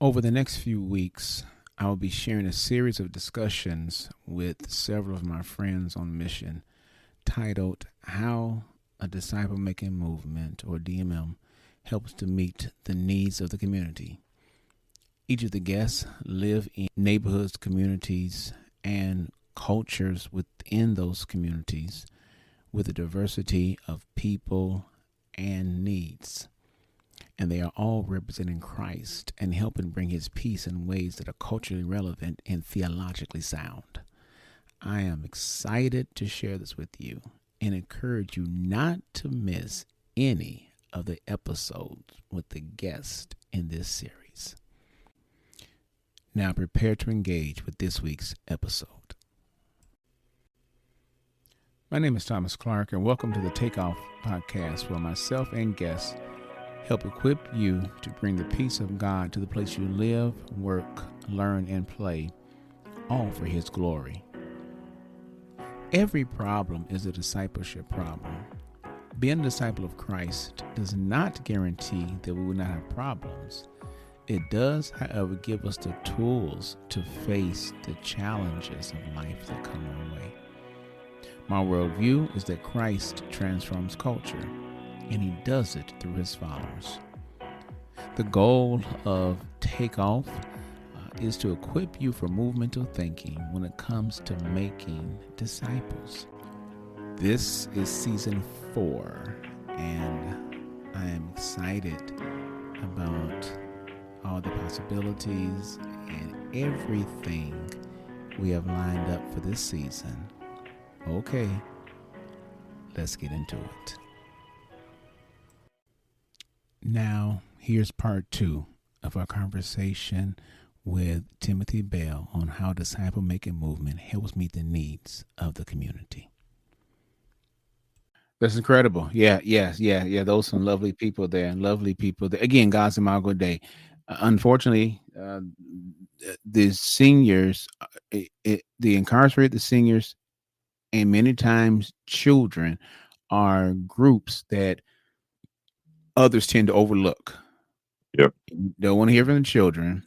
Over the next few weeks, I will be sharing a series of discussions with several of my friends on mission titled How a Disciple Making Movement, or DMM, helps to meet the needs of the community. Each of the guests live in neighborhoods, communities, and cultures within those communities with a diversity of people and needs. And they are all representing Christ and helping bring his peace in ways that are culturally relevant and theologically sound. I am excited to share this with you and encourage you not to miss any of the episodes with the guest in this series. Now prepare to engage with this week's episode. My name is Thomas Clark, and welcome to the Takeoff Podcast, where myself and guests help equip you to bring the peace of God to the place you live, work, learn, and play, all for his glory. Every problem is a discipleship problem. Being a disciple of Christ does not guarantee that we will not have problems. It does, however, give us the tools to face the challenges of life that come our way. My worldview is that Christ transforms culture, and he does it through his followers. The goal of Takeoff is to equip you for movemental thinking when it comes to making disciples. This is season 4, and I am excited about all the possibilities and everything we have lined up for this season. Okay, let's get into it. Now, here's part 2 of our conversation with Timothy Bell on how disciple making movement helps meet the needs of the community. That's incredible. Yeah. Those some lovely people there. Again, God's Imago Day. Unfortunately, the seniors, the incarcerated, the seniors, and many times children are groups that others tend to overlook. Yep. Don't want to hear from the children.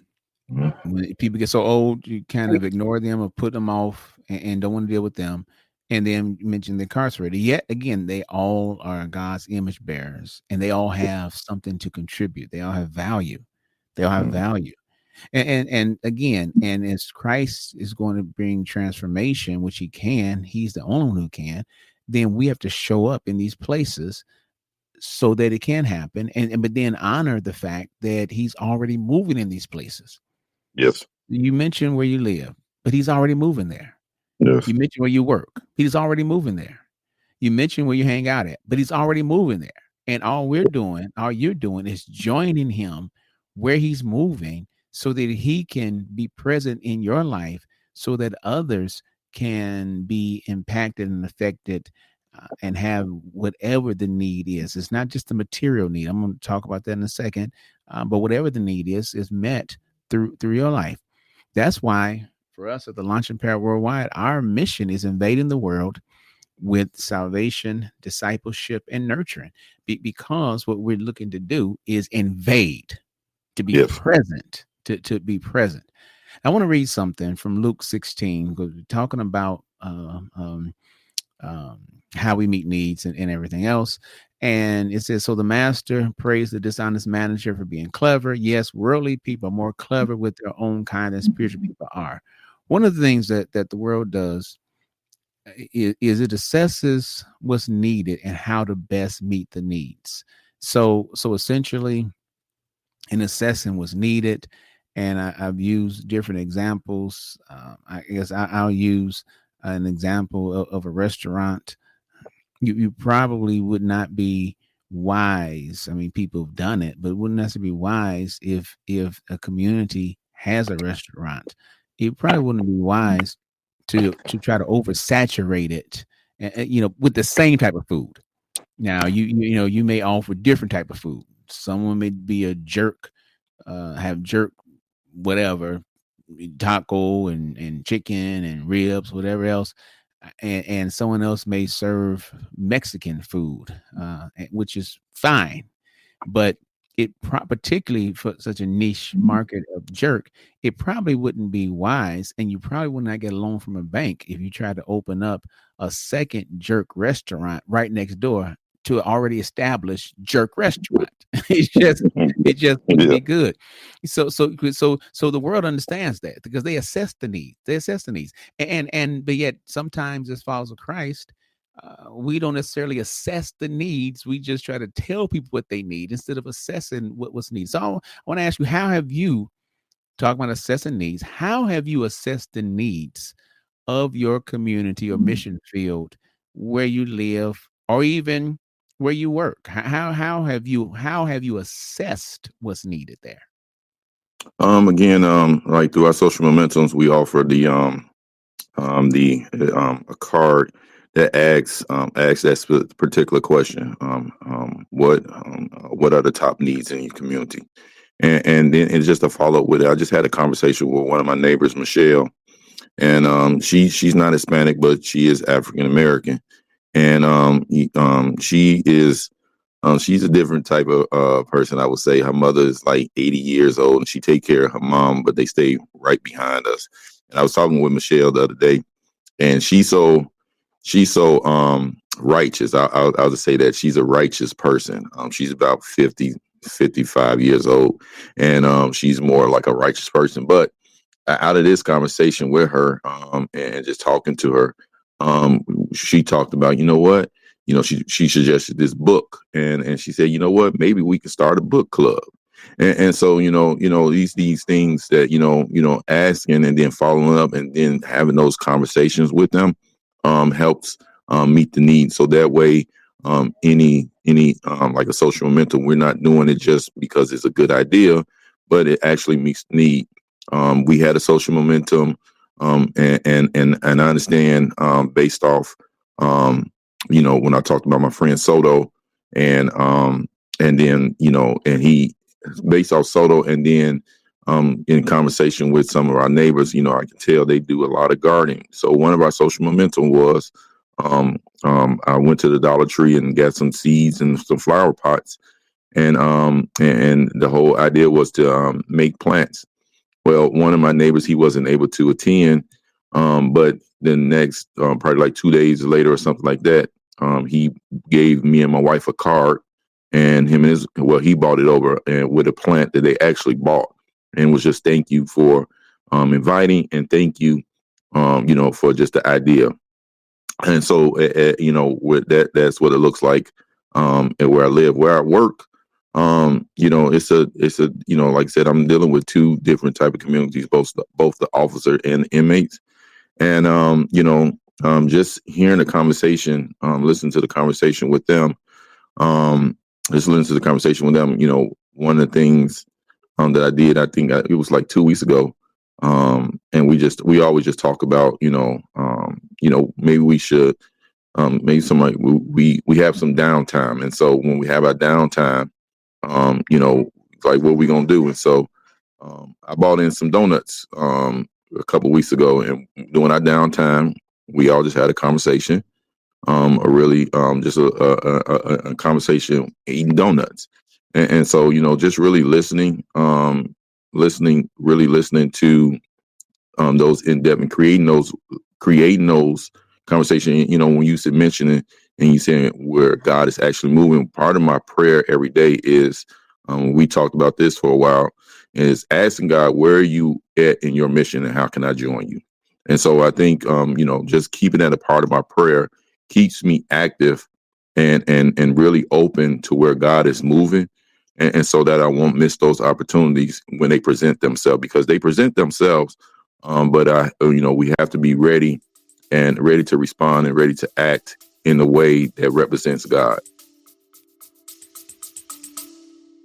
Mm-hmm. When people get so old, you kind of ignore them or put them off and don't want to deal with them. And then you mentioned the incarcerated. Yet again, they all are God's image bearers, and they all have something to contribute. They all have value. And again, and as Christ is going to bring transformation, which he can, he's the only one who can, then we have to show up in these places so that it can happen. But then honor the fact that he's already moving in these places. Yes. You mentioned where you live, but he's already moving there. Yes. You mentioned where you work. He's already moving there. You mentioned where you hang out at, but he's already moving there. And all you're doing is joining him where he's moving so that he can be present in your life so that others can be impacted and affected and have whatever the need is. It's not just the material need. I'm going to talk about that in a second. But whatever the need is met through your life. That's why for us at the Launch and Power Worldwide, our mission is invading the world with salvation, discipleship, and nurturing. Because what we're looking to do is invade, to be present, to be present. I want to read something from Luke 16, because we're talking about how we meet needs and everything else. And it says, so the master praised the dishonest manager for being clever. Yes, worldly people are more clever with their own kind than spiritual people are. One of the things that the world does is it assesses what's needed and how to best meet the needs. So essentially, in assessing what's needed, and I've used different examples. I guess I'll use an example of a restaurant. You probably would not be wise. I mean, people have done it, but it wouldn't necessarily be wise if a community has a restaurant. It probably wouldn't be wise to try to oversaturate it, with the same type of food. Now, you may offer different type of food. Someone may be a jerk, have jerk, whatever, taco and chicken and ribs, whatever else. And someone else may serve Mexican food, which is fine. But particularly for such a niche market of jerk, it probably wouldn't be wise, and you probably would not get a loan from a bank if you tried to open up a second jerk restaurant right next door to an already established jerk restaurant. It just wouldn't Yeah. be good. So the world understands that because they assess the needs. They assess the needs, and but yet sometimes as followers of Christ, we don't necessarily assess the needs. We just try to tell people what they need instead of assessing what's needed. So I want to ask you, how have you, talking about assessing needs, how have you assessed the needs of your community or mission field where you live or even where you work? How have you assessed what's needed there? Again, like through our social momentums, we offer the a card that asks that particular question. What are the top needs in your community? And then it's just a follow up with it. I just had a conversation with one of my neighbors, Michelle, and she's not Hispanic, but she is African American, and she is. She's a different type of person, I would say. Her mother is like 80 years old, and she take care of her mom, but they stay right behind us. And I was talking with Michelle the other day, and she's so righteous. I'll just say that she's a righteous person. She's about 50, 55 years old, and she's more like a righteous person. But out of this conversation with her, and just talking to her, um, she talked about, you know what, she suggested this book, and she said, you know what, maybe we could start a book club. And so, these things that, asking and then following up and then having those conversations with them helps meet the need. So that way, any like a social momentum, we're not doing it just because it's a good idea, but it actually meets the need. We had a social momentum, and I understand, based off, when I talked about my friend Soto, and and then and he, based off Soto, and then in conversation with some of our neighbors, I can tell they do a lot of gardening. So one of our social momentum was, I went to the Dollar Tree and got some seeds and some flower pots, and the whole idea was to make plants. Well, one of my neighbors, he wasn't able to attend, but the next, probably like 2 days later or something like that, he gave me and my wife a card, and he bought it over and with a plant that they actually bought, and was just thank you for inviting, and thank you, for just the idea. And so, with that's what it looks like, and where I live, where I work. It's a like I said, I'm dealing with two different type of communities, both the officer and the inmates, and just hearing the conversation, listening to the conversation with them, just listening to the conversation with them. One of the things that I did, I think it was like 2 weeks ago, and we always just talk about, maybe we should, maybe somebody, we have some downtime, and so when we have our downtime, like what we gonna do. And so I bought in some donuts a couple weeks ago, and during our downtime, we all just had a conversation, a really just a conversation eating donuts, and so just really listening, really listening to those in depth, and creating those conversations. When you said mentioning, and you saying where God is actually moving, part of my prayer every day is, we talked about this for a while, is asking God, where are you at in your mission, and how can I join you? And so I think, just keeping that a part of my prayer keeps me active, and really open to where God is moving, and so that I won't miss those opportunities when they present themselves, because they present themselves. But we have to be ready, and ready to respond, and ready to act in the way that represents God.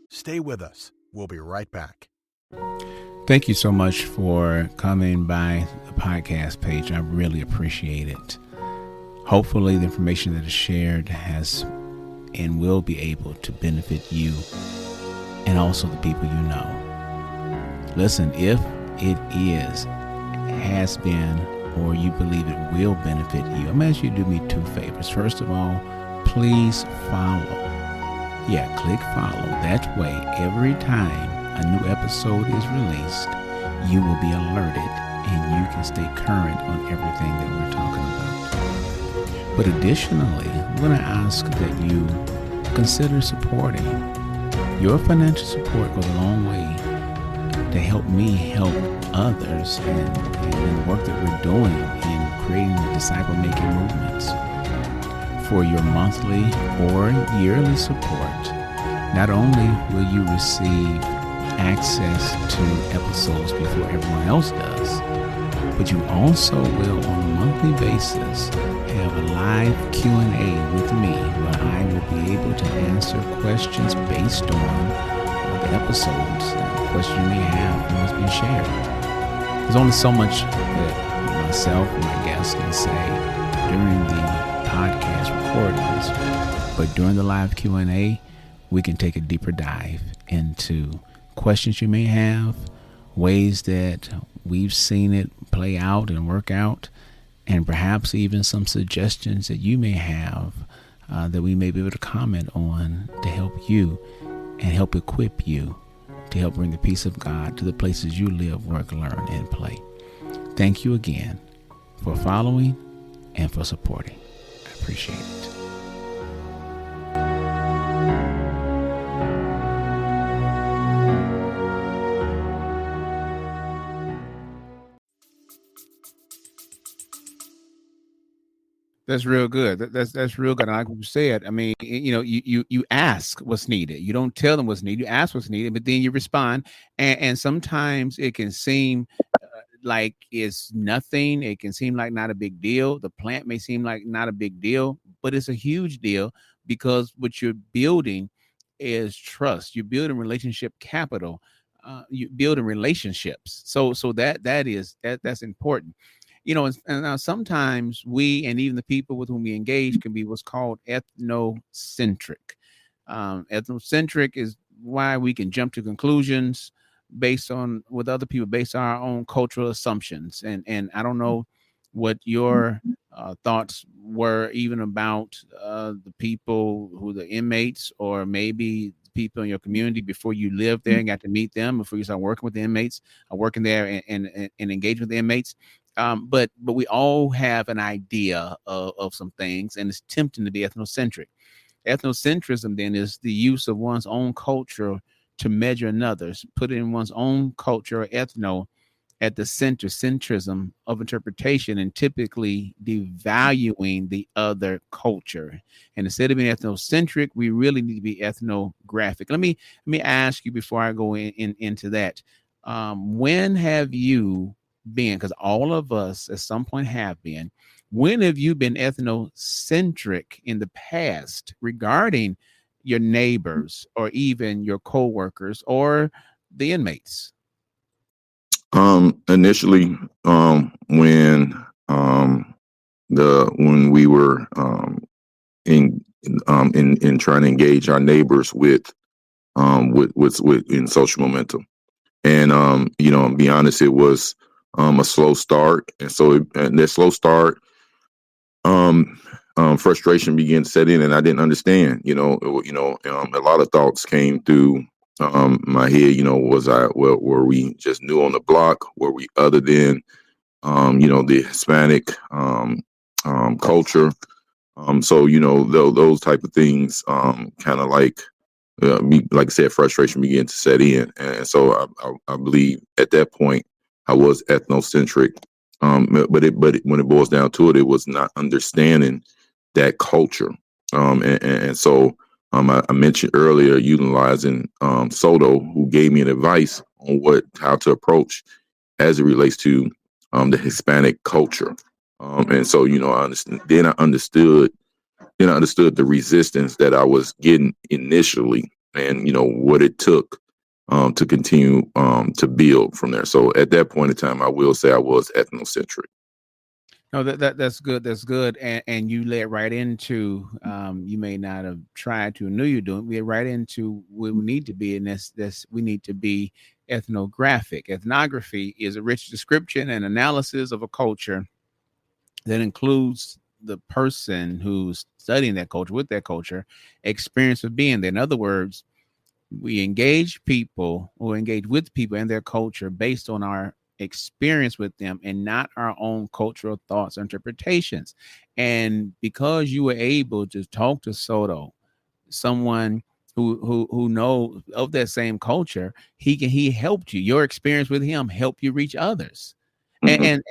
Stay with us. We'll be right back. Thank you so much for coming by the podcast page. I really appreciate it. Hopefully the information that is shared has and will be able to benefit you and also the people you know. Listen, if it has been, or you believe it will benefit you, I'm asking you to do me two favors. First of all, please follow Yeah, click follow. That way, every time a new episode is released, you will be alerted and you can stay current on everything that we're talking about. But additionally, I'm going to ask that you consider supporting. Your financial support goes a long way to help me help others and the work that we're doing in creating the disciple making movements. For your monthly or yearly support, not only will you receive access to episodes before everyone else does, but you also will on a monthly basis have a live Q&A with me where I will be able to answer questions based on the episodes and questions you may have and what's been shared. There's only so much that myself and my guests can say during the podcast recordings, but during the live Q&A, we can take a deeper dive into questions you may have, ways that we've seen it play out and work out, and perhaps even some suggestions that you may have that we may be able to comment on to help you and help equip you to help bring the peace of God to the places you live, work, learn, and play. Thank you again for following and for supporting. I appreciate it. That's real good. That's real good. Like you said, I mean, you ask what's needed. You don't tell them what's needed. You ask what's needed, but then you respond. And sometimes it can seem like it's nothing. It can seem like not a big deal. The plant may seem like not a big deal, but it's a huge deal because what you're building is trust. You're building relationship capital. You building relationships. So that's important. And now sometimes we and even the people with whom we engage can be what's called ethnocentric. Ethnocentric is why we can jump to conclusions based on with other people based on our own cultural assumptions. And I don't know what your thoughts were even about the people who the inmates or maybe people in your community before you lived there and got to meet them before you start working with the inmates, working there and engaging with the inmates. But we all have an idea of some things, and it's tempting to be ethnocentric. Ethnocentrism then is the use of one's own culture to measure another's, putting one's own culture or ethno at the centrism of interpretation and typically devaluing the other culture. And instead of being ethnocentric, we really need to be ethnographic. Let me ask you before I go into that. When have you been? Because all of us at some point have been. When have you been ethnocentric in the past regarding your neighbors or even your coworkers or the inmates? Initially, when when we were in trying to engage our neighbors with in social momentum, and be honest, it was a slow start, and that slow start, frustration began to set in, and I didn't understand. A lot of thoughts came through my head. Were we just new on the block? Were we other than the Hispanic culture? Those type of things kind of like I said, frustration began to set in, and so I believe at that point I was ethnocentric. When it boils down to it, it was not understanding that culture. So I mentioned earlier utilizing Soto, who gave me an advice on how to approach as it relates to the Hispanic culture. And so I understood the resistance that I was getting initially, and what it took to continue to build from there. So at that point in time, I will say I was ethnocentric. No, that's good. That's good. And you led right into you may not have tried to or knew you're doing. We led right into where we need to be, and that's we need to be ethnographic. Ethnography is a rich description and analysis of a culture that includes the person who's studying that culture with that culture experience of being there. In other words, we engage people or engage with people and their culture based on our experience with them and not our own cultural thoughts or interpretations. And because you were able to talk to Soto, someone who knows of that same culture, he helped you. Your experience with him helped you reach others. And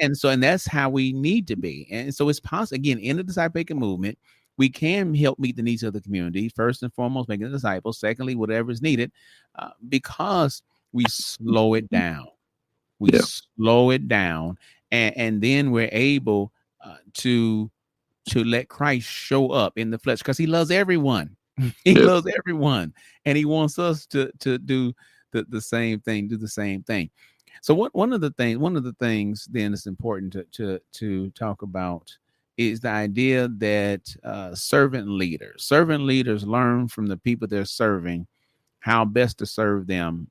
that's how we need to be. And so it's possible, again, in the disciple making movement, we can help meet the needs of the community. First and foremost, making the disciples. Secondly, whatever is needed, because we slow it down. We slow it down, and then we're able to let Christ show up in the flesh, because he loves everyone. He loves everyone, and he wants us to do the same thing, do the same thing. So one of the things then is important to talk about is the idea that servant leaders learn from the people they're serving how best to serve them,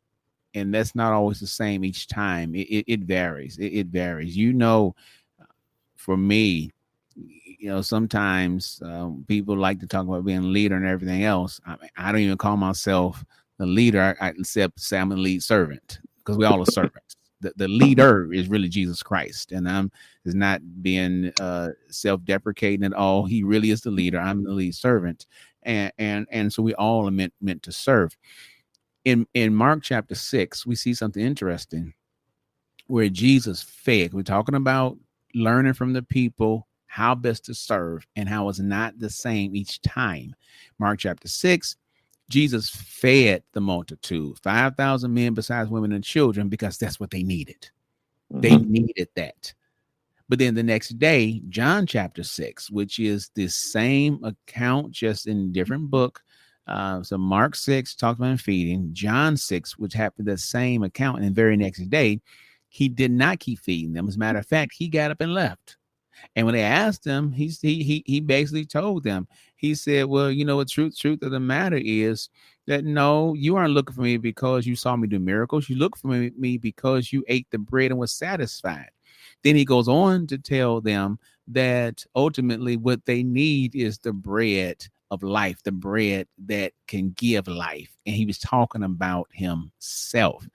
and that's not always the same each time. It varies. It varies. For me, sometimes people like to talk about being a leader and everything else. I don't even call myself the leader. I accept say I'm a lead servant, because we all are servants. The leader is really Jesus Christ, and I'm is not being self-deprecating at all. He really is the leader. I'm the lead servant, and so we all are meant to serve. In Mark chapter 6, we see something interesting where Jesus fed. We're talking about learning from the people how best to serve and how it's not the same each time. Mark chapter 6, Jesus fed the multitude, 5,000 men besides women and children, because that's what they needed. They needed that. But then the next day, John chapter 6, which is the same account, just in a different book. So Mark 6 talks about feeding. John 6, which happened the same account, and the very next day, he did not keep feeding them. As a matter of fact, he got up and left. And when they asked him, he basically told them, he said, well, the truth of the matter is that no, you aren't looking for me because you saw me do miracles. You look for me because you ate the bread and was satisfied. Then he goes on to tell them that ultimately what they need is the bread of life, the bread that can give life. And he was talking about himself.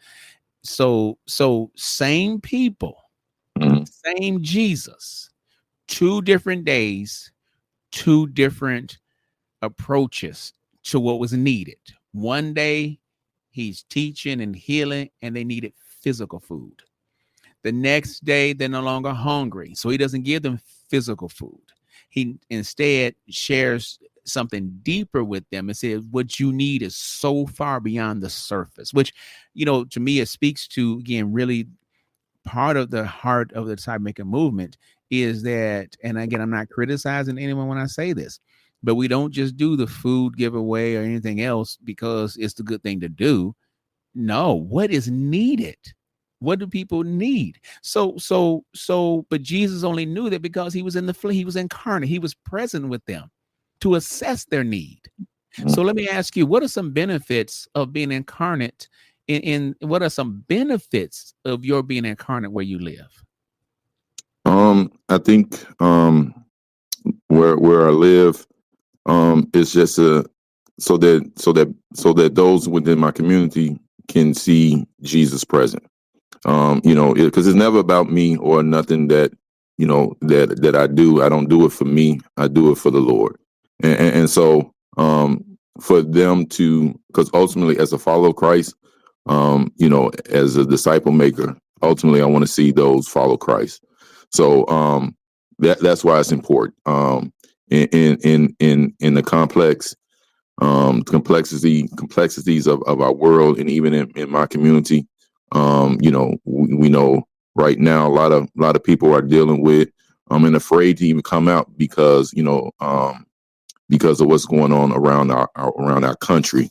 So same people, same Jesus, 2 different days, 2 different approaches to what was needed. One day he's teaching and healing, and they needed physical food. The next day they're no longer hungry, so he doesn't give them physical food. He instead shares something deeper with them and says, what you need is so far beyond the surface, which, to me, it speaks to, again, really part of the heart of the disciple making movement is that, and again, I'm not criticizing anyone when I say this, but we don't just do the food giveaway or anything else because it's the good thing to do. No, what is needed? What do people need? But Jesus only knew that because he was in the flesh, he was incarnate, he was present with them to assess their need. So let me ask you, what are some benefits of being incarnate? In what are some benefits of your being incarnate where you live? I think where I live is just so that those within my community can see Jesus present. Because it's never about me or nothing that that I do. I don't do it for me. I do it for the Lord, and so for them to, because ultimately, as a follower of Christ, as a disciple maker, ultimately, I want to see those follow Christ. So that's why it's important. In the complexities of our world, and even in my community, we know right now a lot of people are dealing with and afraid to even come out because of what's going on around our country,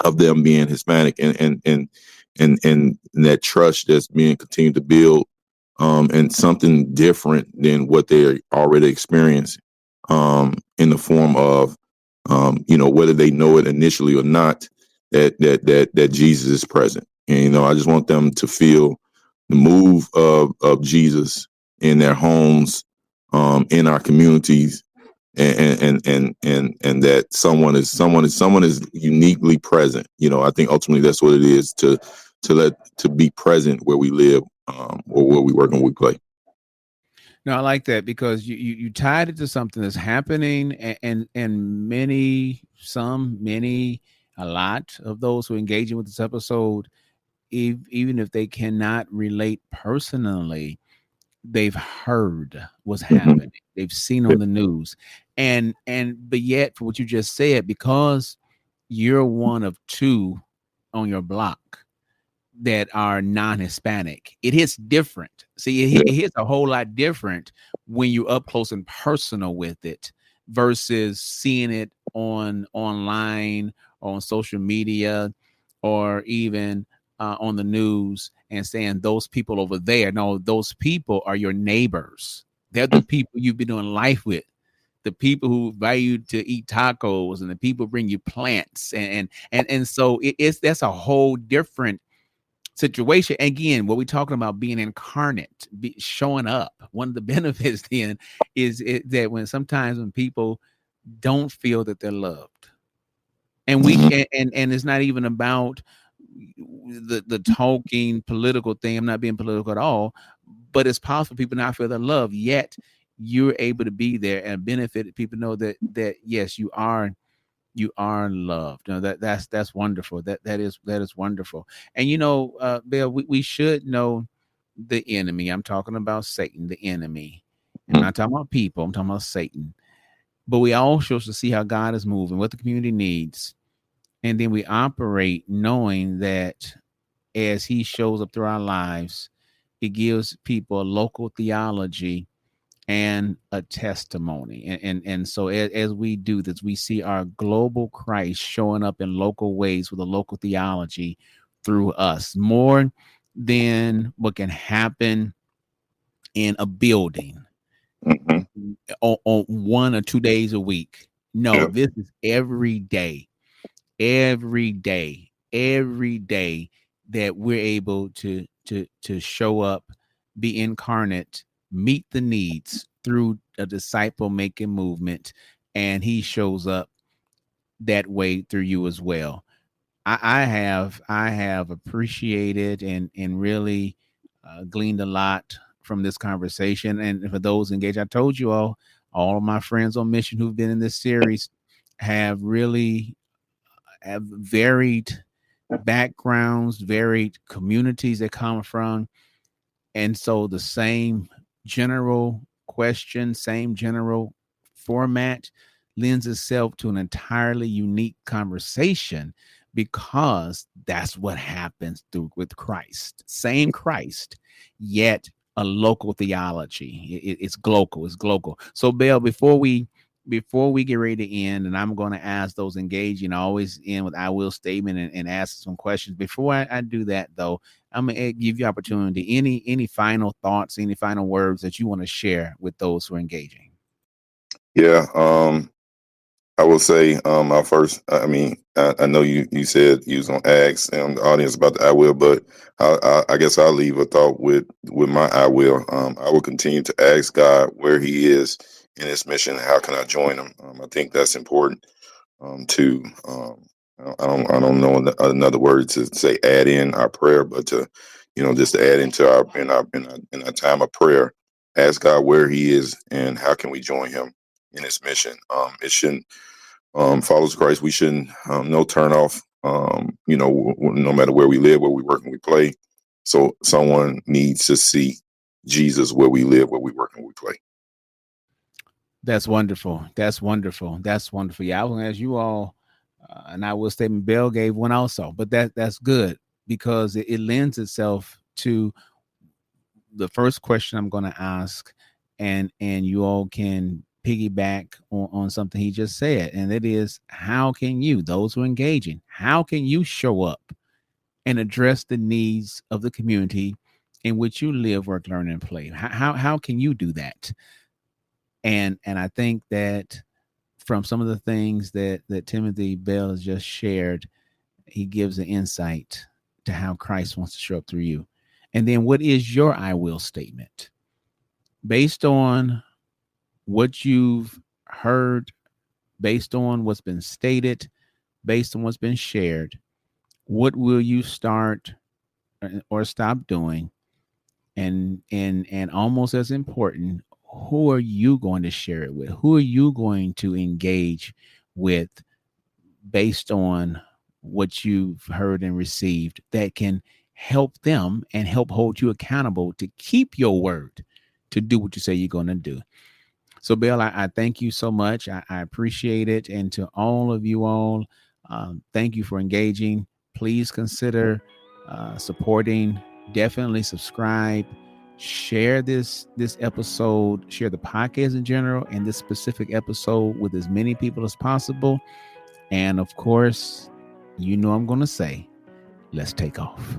of them being Hispanic, and that trust that's being continued to build, and something different than what they're already experiencing, in the form of, whether they know it initially or not, that Jesus is present. And, I just want them to feel the move of Jesus in their homes, in our communities, and that someone is uniquely present. I think ultimately that's what it is, to be present where we live, or where we work and we play. No, I like that because you tied it to something that's happening, and many, a lot of those who are engaging with this episode, even if they cannot relate personally, they've heard what's Mm-hmm. happening. They've seen Yeah. on the news. But yet, for what you just said, because you're one of two on your block that are non-Hispanic, it hits different. See, Yeah. it hits a whole lot different when you're up close and personal with it versus seeing it online or on social media or even on the news and saying those people over there. No, those people are your neighbors. They're the people you've been doing life with. The people who invite you to eat tacos and the people bring you plants and so it's that's a whole different situation. Again, what we're talking about being incarnate, showing up. One of the benefits then that when people don't feel that they're loved, and Mm-hmm. and it's not even about the talking political thing. I'm not being political at all, but it's possible people not feel their love yet. You're able to be there and benefit people know that yes, you are loved. That's wonderful. That is wonderful. And Bill, we should know the enemy. I'm talking about Satan, the enemy. I'm not talking about people. I'm talking about Satan. But we also should see how God is moving, what the community needs, and then we operate knowing that as He shows up through our lives, it gives people a local theology and a testimony. And so as we do this, we see our global Christ showing up in local ways with a local theology through us more than what can happen in a building Mm-hmm. on 1 or 2 days a week. No, Yeah. this is every day that we're able to show up, be incarnate, meet the needs through a disciple making movement, and He shows up that way through you as well. I have appreciated and really gleaned a lot from this conversation. And for those engaged, I told you all of my friends on mission who've been in this series have varied backgrounds, varied communities they come from. And so the same general question, same general format lends itself to an entirely unique conversation because that's what happens with Christ. Same Christ, yet a local theology. It's global. It's global. So, Bill, before we get ready to end, and I'm going to ask those engaged, I always end with I will statement and ask some questions. Before I do that, though, I'm gonna give you opportunity. Any final thoughts, any final words that you want to share with those who are engaging? Yeah. I will say, our first. I mean, I know you said you was gonna ask the audience about the I will, but I guess I'll leave a thought with my I will. I will continue to ask God where He is in His mission. How can I join Him? I think that's important. To I don't know another word to say add in our prayer, but to just to add into our time of prayer, ask God where He is and how can we join Him in His mission. It shouldn't follows Christ. We shouldn't no turn off. No matter where we live, where we work, and we play. So someone needs to see Jesus where we live, where we work, and we play. That's wonderful. That's wonderful. That's wonderful. Yeah, I was going to ask you all, and I will statement Bill gave one also, but that's good because it lends itself to the first question I'm going to ask, and you all can piggyback on something he just said, and it is how can you, those who are engaging, how can you show up and address the needs of the community in which you live, work, learn, and play? How can you do that? And I think that from some of the things that Timothy Bell has just shared, he gives an insight to how Christ wants to show up through you. And then what is your I will statement? Based on what you've heard, based on what's been stated, based on what's been shared, what will you start or stop doing? And almost as important, who are you going to share it with? Who are you going to engage with based on what you've heard and received that can help them and help hold you accountable to keep your word, to do what you say you're going to do? So, Bill, I thank you so much. I appreciate it. And to all of you all, thank you for engaging. Please consider supporting. Definitely subscribe. Share this episode. Share the podcast in general and this specific episode with as many people as possible. And of course, you know I'm going to say, let's take off.